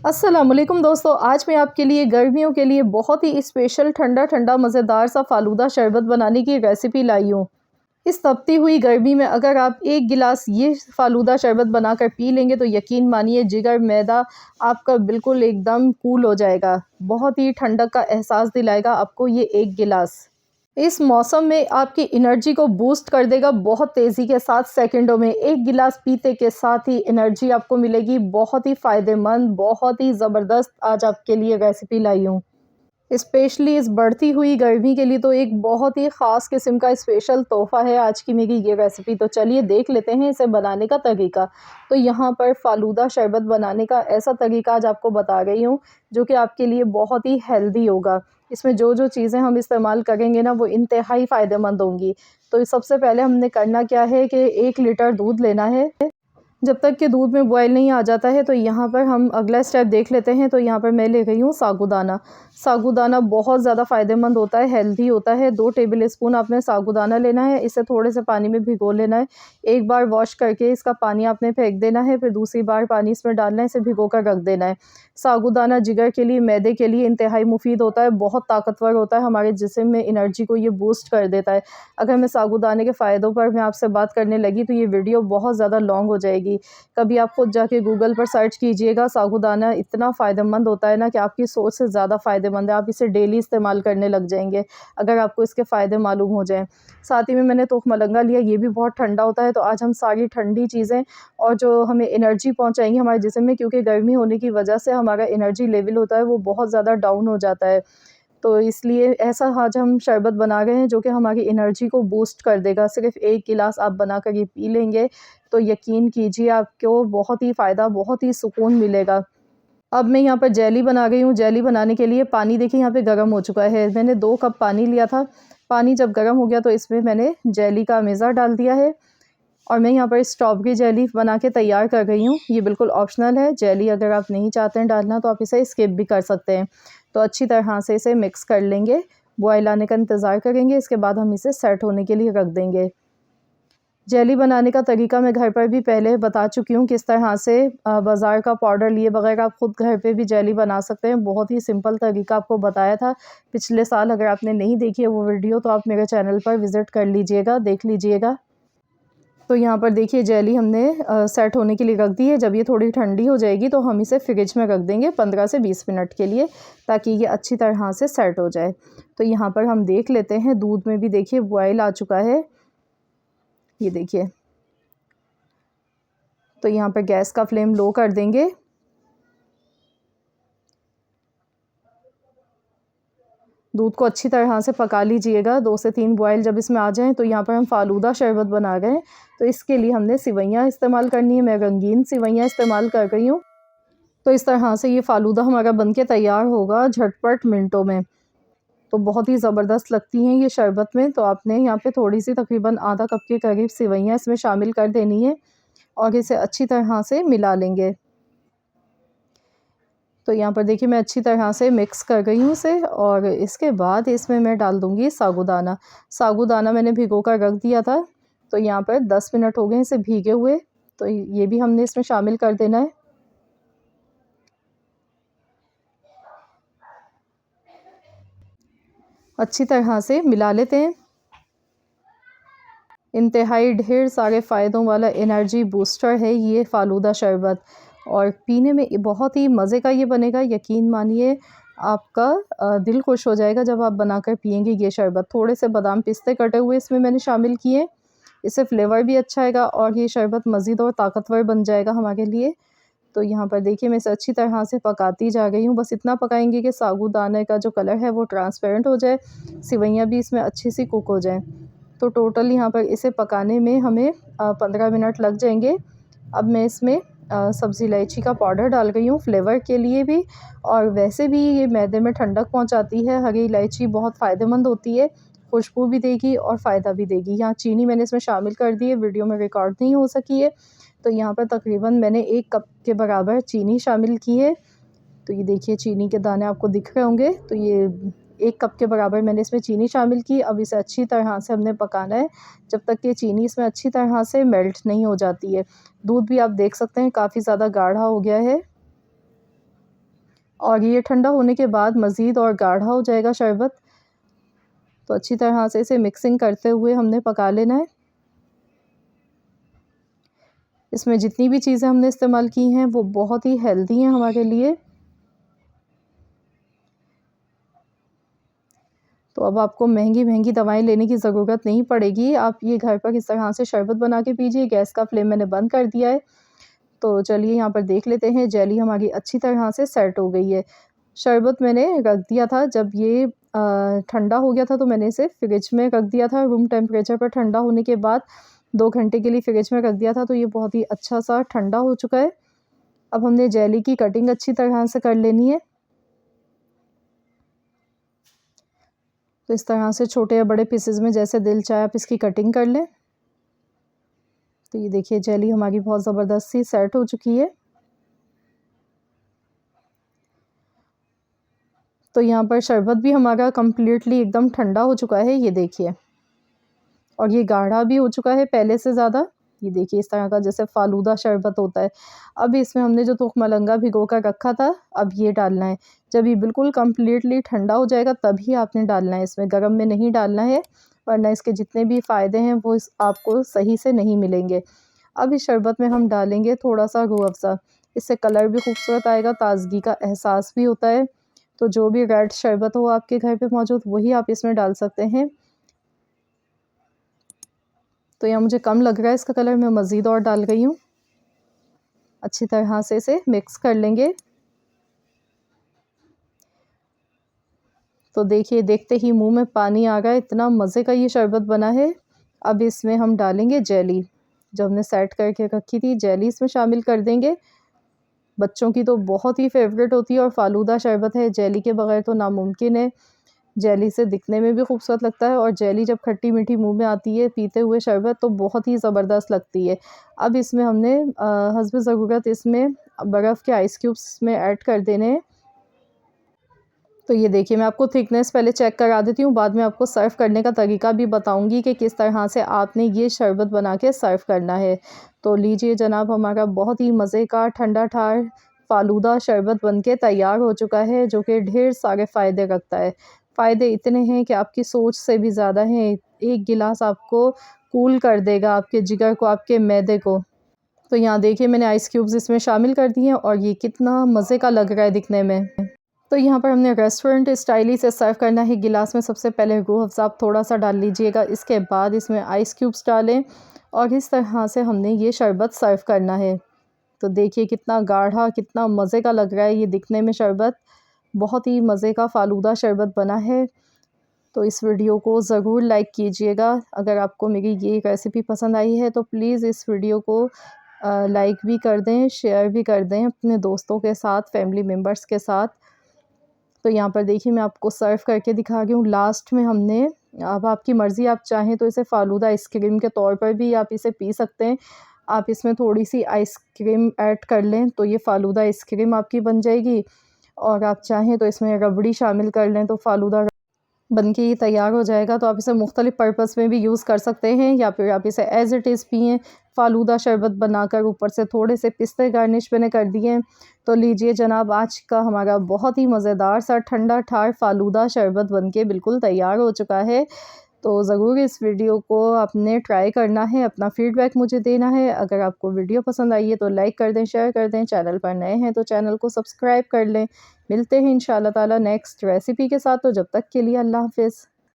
अस्सलाम वालेकुम दोस्तों, आज मैं आपके लिए गर्मियों के लिए बहुत ही स्पेशल ठंडा ठंडा मज़ेदार सा फ़ालूदा शरबत बनाने की रेसिपी लाई हूँ। इस तपती हुई गर्मी में अगर आप 1 गिलास ये फ़ालूदा शरबत बनाकर पी लेंगे तो यकीन मानिए जिगर मैदा आपका बिल्कुल एकदम कूल हो जाएगा। बहुत ही ठंडक का एहसास दिलाएगा आपको ये 1 गिलास। इस मौसम में आपकी एनर्जी को बूस्ट कर देगा बहुत तेज़ी के साथ सेकंडों में। 1 गिलास पीते के साथ ही एनर्जी आपको मिलेगी। बहुत ही फ़ायदेमंद, बहुत ही ज़बरदस्त आज आपके लिए रेसिपी लाई हूँ। स्पेशली इस बढ़ती हुई गर्मी के लिए तो एक बहुत ही ख़ास किस्म का स्पेशल तोहफ़ा है आज की मेरी ये रेसिपी। तो चलिए देख लेते हैं इसे बनाने का तरीका। तो यहाँ पर फ़ालूदा शरबत बनाने का ऐसा तरीका आज आपको बता रही हूँ जो कि आपके लिए बहुत ही हेल्दी होगा। इसमें जो चीज़ें हम इस्तेमाल करेंगे ना वो इंतहाई फ़ायदेमंद होंगी। तो सबसे पहले हमने करना क्या है कि 1 लीटर दूध लेना है। जब तक कि दूध में बॉयल नहीं आ जाता है तो यहाँ पर हम अगला स्टेप देख लेते हैं। तो यहाँ पर मैं ले रही हूँ साबूदाना। साबूदाना बहुत ज़्यादा फ़ायदेमंद होता है, हेल्दी होता है। 2 टेबल स्पून आपने साबूदाना लेना है, इसे थोड़े से पानी में भिगो लेना है। एक बार वॉश करके इसका पानी आपने फेंक देना है, फिर दूसरी बार पानी इसमें डालना है, इसे भिगो कर रख देना है। साबूदाना जिगर के लिए, मैदे के लिए इंतहाई मुफ़ीद होता है, बहुत ताकतवर होता है, हमारे जिस्म में एनर्जी को ये बूस्ट कर देता है। अगर मैं साबूदाने के फ़ायदों पर मैं आपसे बात करने लगी तो ये वीडियो बहुत ज़्यादा लॉन्ग हो जाएगी। कभी आप खुद जाके गूगल पर सर्च कीजिएगा। साबूदाना इतना फ़ायदेमंद होता है ना कि आपकी सोच से ज़्यादा फ़ायदेमंद है। आप इसे डेली इस्तेमाल करने लग जाएंगे अगर आपको इसके फ़ायदे मालूम हो जाएं। साथ ही में मैंने तोख मलंगा लिया, ये भी बहुत ठंडा होता है। तो आज हम सारी ठंडी चीज़ें और जो हमें एनर्जी पहुंचाएंगी हमारे जिस्म में, क्योंकि गर्मी होने की वजह से हमारा एनर्जी लेवल होता है वो बहुत ज़्यादा डाउन हो जाता है। तो इसलिए ऐसा आज हम शरबत बना रहे हैं जो कि हमारी एनर्जी को बूस्ट कर देगा। सिर्फ़ 1 गिलास आप बनाकर ये पी लेंगे तो यकीन कीजिए आपको बहुत ही फ़ायदा, बहुत ही सुकून मिलेगा। अब मैं यहाँ पर जेली बना रही हूँ। जेली बनाने के लिए पानी देखिए यहाँ पे गर्म हो चुका है। मैंने 2 कप पानी लिया था। पानी जब गर्म हो गया तो इसमें मैंने जेली का मेज़ा डाल दिया है और मैं यहाँ पर स्ट्रॉबेरी जेली बना के तैयार कर रही हूँ। ये बिल्कुल ऑप्शनल है। जेली अगर आप नहीं चाहते हैं डालना तो आप इसे स्किप भी कर सकते हैं। तो अच्छी तरह से इसे मिक्स कर लेंगे। बॉयल आने का इंतज़ार करेंगे, इसके बाद हम इसे सेट होने के लिए रख देंगे। जेली बनाने का तरीका मैं घर पर भी पहले बता चुकी हूँ किस तरह से बाज़ार का पाउडर लिए बगैर आप ख़ुद घर पे भी जेली बना सकते हैं। बहुत ही सिंपल तरीका आपको बताया था पिछले साल। अगर आपने नहीं देखी है वो वीडियो तो आप मेरे चैनल पर विज़िट कर लीजिएगा, देख लीजिएगा। तो यहाँ पर देखिए जेली हमने सेट होने के लिए रख दी है। जब ये थोड़ी ठंडी हो जाएगी तो हम इसे फ्रिज में रख देंगे 15 से 20 मिनट के लिए, ताकि ये अच्छी तरह से सेट हो जाए। तो यहाँ पर हम देख लेते हैं, दूध में भी देखिए बॉयल आ चुका है, ये देखिए। तो यहाँ पर गैस का फ्लेम लो कर देंगे। दूध को अच्छी तरह से पका लीजिएगा। 2 से 3 बॉयल जब इसमें आ जाएँ तो यहाँ पर हम फ़ालूदा शरबत बना रहे हैं। तो इसके लिए हमने सिवैयाँ इस्तेमाल करनी है। मैं रंगीन सिवैयाँ इस्तेमाल कर रही हूँ। तो इस तरह से ये फ़ालूदा हमारा बन के तैयार होगा झटपट मिनटों में। तो बहुत ही ज़बरदस्त लगती हैं ये शरबत में। तो आपने यहाँ पे थोड़ी-सी तकरीबन आधा कप के करीब सिवैयाँ इसमें शामिल कर देनी है और इसे अच्छी तरह से मिला लेंगे। तो यहाँ पर देखिए मैं अच्छी तरह से मिक्स कर गई हूँ इसे और इसके बाद इसमें मैं डाल दूँगी साबूदाना। साबूदाना मैंने भिगो कर रख दिया था। तो यहाँ पर 10 मिनट हो गए इसे भीगे हुए। तो ये भी हमने इसमें शामिल कर देना है। अच्छी तरह से मिला लेते हैं। इंतहाई ढेर सारे फ़ायदों वाला एनर्जी बूस्टर है ये फ़ालूदा शरबत और पीने में बहुत ही मज़े का ये बनेगा। यकीन मानिए आपका दिल खुश हो जाएगा जब आप बनाकर पिएंगे ये शरबत। थोड़े से बादाम पिस्ते कटे हुए इसमें मैंने शामिल किए, इससे फ्लेवर भी अच्छा आएगा और ये शरबत मज़ीद और ताकतवर बन जाएगा हमारे लिए। तो यहाँ पर देखिए मैं इसे अच्छी तरह से पकाती जा रही हूँ। बस इतना पकाएंगे कि साबूदाने का जो कलर है वो ट्रांसपेरेंट हो जाए, सिवैयाँ भी इसमें अच्छी सी कुक हो जाएँ। तो टोटल यहाँ पर इसे पकाने में हमें 15 मिनट लग जाएंगे। अब मैं इसमें सब्ज़ी इलायची का पाउडर डाल रही हूँ फ्लेवर के लिए भी, और वैसे भी ये मैदे में ठंडक पहुँचाती है। हरी इलायची बहुत फ़ायदेमंद होती है, खुशबू भी देगी और फ़ायदा भी देगी। यहाँ चीनी मैंने इसमें शामिल कर दी है, वीडियो में रिकॉर्ड नहीं हो सकी है। तो यहाँ पर तकरीबन मैंने 1 कप के बराबर चीनी शामिल की है। तो ये देखिए चीनी के दाने आपको दिख रहे होंगे। तो ये 1 कप के बराबर मैंने इसमें चीनी शामिल की। अब इसे अच्छी तरह से हमने पकाना है जब तक कि चीनी इसमें अच्छी तरह से मेल्ट नहीं हो जाती है। दूध भी आप देख सकते हैं काफ़ी ज़्यादा गाढ़ा हो गया है। और ये ठंडा होने के बाद मज़ीद और गाढ़ा हो जाएगा शरबत। तो अच्छी तरह से इसे मिक्सिंग करते हुए हमने पका लेना है। इसमें जितनी भी चीज़ें हमने इस्तेमाल की हैं वो बहुत ही हेल्दी हैं हमारे लिए। तो अब आपको महंगी दवाएं लेने की ज़रूरत नहीं पड़ेगी। आप ये घर पर इस तरह से शरबत बना के पीजिए। गैस का फ्लेम मैंने बंद कर दिया है। तो चलिए यहाँ पर देख लेते हैं, जेली हमारी अच्छी तरह से सेट हो गई है। शरबत मैंने रख दिया था, जब ये ठंडा हो गया था तो मैंने इसे फ्रिज में रख दिया था। रूम टेम्परेचर पर ठंडा होने के बाद 2 घंटे के लिए फ्रिज में रख दिया था। तो ये बहुत ही अच्छा सा ठंडा हो चुका है। अब हमने जेली की कटिंग अच्छी तरह से कर लेनी है। तो इस तरह से छोटे या बड़े पीसेस में जैसे दिल चाहे आप इसकी कटिंग कर लें। तो ये देखिए जेली हमारी बहुत ज़बरदस्त सी सेट हो चुकी है। तो यहाँ पर शरबत भी हमारा कम्प्लीटली एकदम ठंडा हो चुका है, ये देखिए। और ये गाढ़ा भी हो चुका है पहले से ज़्यादा। ये देखिए इस तरह का जैसे फ़ालूदा शरबत होता है। अब इसमें हमने जो तुखमलंगा भिगो कर रखा था, अब ये डालना है। जब ये बिल्कुल कम्प्लीटली ठंडा हो जाएगा तभी आपने डालना है, इसमें गर्म में नहीं डालना है, वरना इसके जितने भी फ़ायदे हैं वो आपको सही से नहीं मिलेंगे। अब इस शरबत में हम डालेंगे थोड़ा-सा रूह अफ़ज़ा। इससे कलर भी खूबसूरत आएगा, ताज़गी का एहसास भी होता है। तो जो भी रेड शरबत हो आपके घर पे मौजूद वही आप इसमें डाल सकते हैं। तो यहाँ मुझे कम लग रहा है इसका कलर, मैं मज़ीद और डाल रही हूँ। अच्छी तरह से इसे मिक्स कर लेंगे। तो देखिए देखते ही मुंह में पानी आ रहा है, इतना मज़े का ये शरबत बना है। अब इसमें हम डालेंगे जेली, जो हमने सेट करके रखी थी जेली इसमें शामिल कर देंगे। बच्चों की तो बहुत ही फेवरेट होती है और फ़ालूदा शरबत है, जेली के बगैर तो नामुमकिन है। जेली से दिखने में भी खूबसूरत लगता है और जेली जब खट्टी मीठी मुंह में आती है पीते हुए शरबत तो बहुत ही ज़बरदस्त लगती है। अब इसमें हमने हस्ब ज़रूरत इसमें बर्फ़ के आइस क्यूब्स इसमें ऐड कर देने हैं। तो ये देखिए मैं आपको थिकनेस पहले चेक करा देती हूँ, बाद में आपको सर्व करने का तरीका भी बताऊँगी कि किस तरह से आपने ये शरबत बना के सर्व करना है। तो लीजिए जनाब, हमारा बहुत ही मज़े का ठंडा ठार फ़ालूदा शरबत बनके तैयार हो चुका है, जो कि ढेर सारे फ़ायदे रखता है। फ़ायदे इतने हैं कि आपकी सोच से भी ज़्यादा हैं। एक गिलास आपको कूल कर देगा, आपके जिगर को, आपके मैदे को। तो यहाँ देखिए मैंने आइस क्यूब्स इसमें शामिल कर दिए हैं और ये कितना मज़े का लग रहा है दिखने में। तो यहाँ पर हमने रेस्टोरेंट स्टाइल से सर्व करना है। गिलास में सबसे पहले रूह अफ़ज़ा आप थोड़ा-सा डाल लीजिएगा, इसके बाद इसमें आइस क्यूब्स डालें और इस तरह से हमने ये शरबत सर्व करना है। तो देखिए कितना गाढ़ा, कितना मज़े का लग रहा है ये दिखने में शरबत। बहुत ही मज़े का फ़ालूदा शरबत बना है। तो इस वीडियो को ज़रूर लाइक कीजिएगा। अगर आपको मेरी ये रेसिपी पसंद आई है तो प्लीज़ इस वीडियो को लाइक भी कर दें, शेयर भी कर दें अपने दोस्तों के साथ, फैमिली मेम्बर्स के साथ। तो यहाँ पर देखिए मैं आपको सर्व करके दिखा रही हूँ। लास्ट में हमने, अब आपकी मर्ज़ी, आप चाहें तो इसे फ़ालूदा आइसक्रीम के तौर पर भी आप इसे पी सकते हैं। आप इसमें थोड़ी-सी आइसक्रीम ऐड कर लें तो ये फ़ालूदा आइसक्रीम आपकी बन जाएगी, और आप चाहें तो इसमें रबड़ी शामिल कर लें तो फ़ालूदा बनके ये तैयार हो जाएगा। तो आप इसे मुख्तलिफ़ पर्पस में भी यूज़ कर सकते हैं, या फिर आप इसे एज़ इट इज़ पिएँ। फ़ालूदा शरबत बनाकर ऊपर से थोड़े से पिस्ते गार्निश मैंने कर दिए। तो लीजिए जनाब, आज का हमारा बहुत ही मज़ेदार सा ठंडा ठार फ़ालूदा शरबत बनके बिल्कुल तैयार हो चुका है। तो ज़रूर इस वीडियो को आपने ट्राई करना है, अपना फ़ीडबैक मुझे देना है। अगर आपको वीडियो पसंद आई है तो लाइक कर दें, शेयर कर दें। चैनल पर नए हैं तो चैनल को सब्सक्राइब कर लें। मिलते हैं इंशाअल्लाह ताला नेक्स्ट रेसिपी के साथ। तो जब तक के लिए अल्लाह हाफ़िज़।